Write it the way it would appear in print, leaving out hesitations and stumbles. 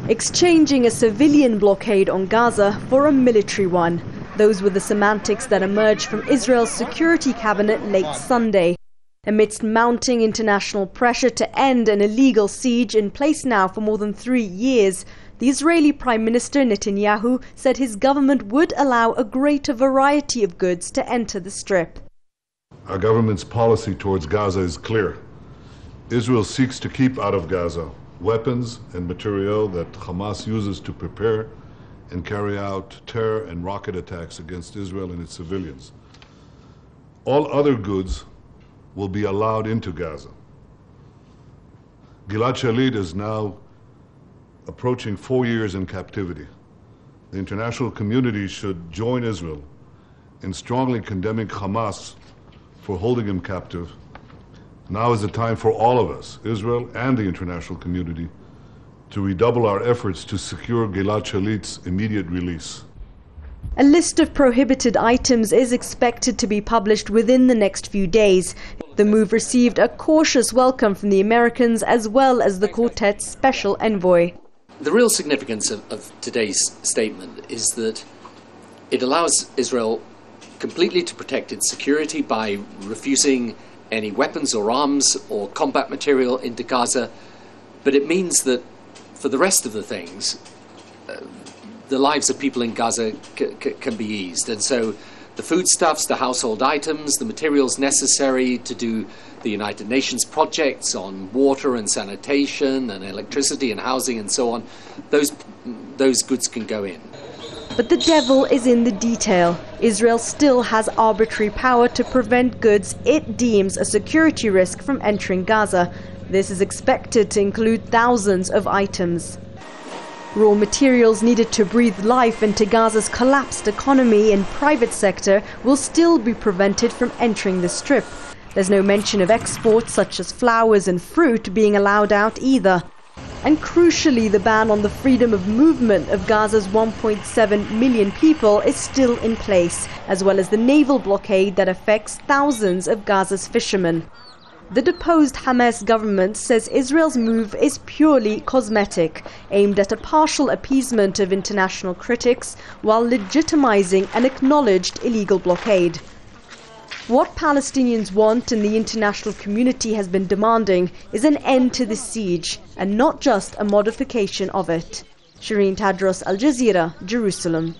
exchanging a civilian blockade on Gaza for a military one. Those were the semantics that emerged from Israel's Security Cabinet late Sunday. Amidst mounting international pressure to end an illegal siege in place now for more than 3 years, the Israeli Prime Minister Netanyahu said his government would allow a greater variety of goods to enter the Strip. Our government's policy towards Gaza is clear. Israel seeks to keep out of Gaza weapons and material that Hamas uses to prepare and carry out terror and rocket attacks against Israel and its civilians. All other goods will be allowed into Gaza. Gilad Shalit is now approaching 4 years in captivity. The international community should join Israel in strongly condemning Hamas for holding him captive. Now is the time for all of us, Israel and the international community, to redouble our efforts to secure Gilad Shalit's immediate release. A list of prohibited items is expected to be published within the next few days. The move received a cautious welcome from the Americans as well as the quartet's special envoy. The real significance of today's statement is that it allows Israel completely to protect its security by refusing any weapons or arms or combat material into Gaza, but it means that for the rest of the things, the lives of people in Gaza can be eased. And so the foodstuffs, the household items, the materials necessary to do the United Nations projects on water and sanitation and electricity and housing and so on, those goods can go in. But the devil is in the detail. Israel still has arbitrary power to prevent goods it deems a security risk from entering Gaza. This is expected to include thousands of items. Raw materials needed to breathe life into Gaza's collapsed economy and private sector will still be prevented from entering the Strip. There's no mention of exports such as flowers and fruit being allowed out either. And crucially, the ban on the freedom of movement of Gaza's 1.7 million people is still in place, as well as the naval blockade that affects thousands of Gaza's fishermen. The deposed Hamas government says Israel's move is purely cosmetic, aimed at a partial appeasement of international critics while legitimizing an acknowledged illegal blockade. What Palestinians want and the international community has been demanding is an end to the siege and not just a modification of it. Sherine, Tadros, Al Jazeera, Jerusalem.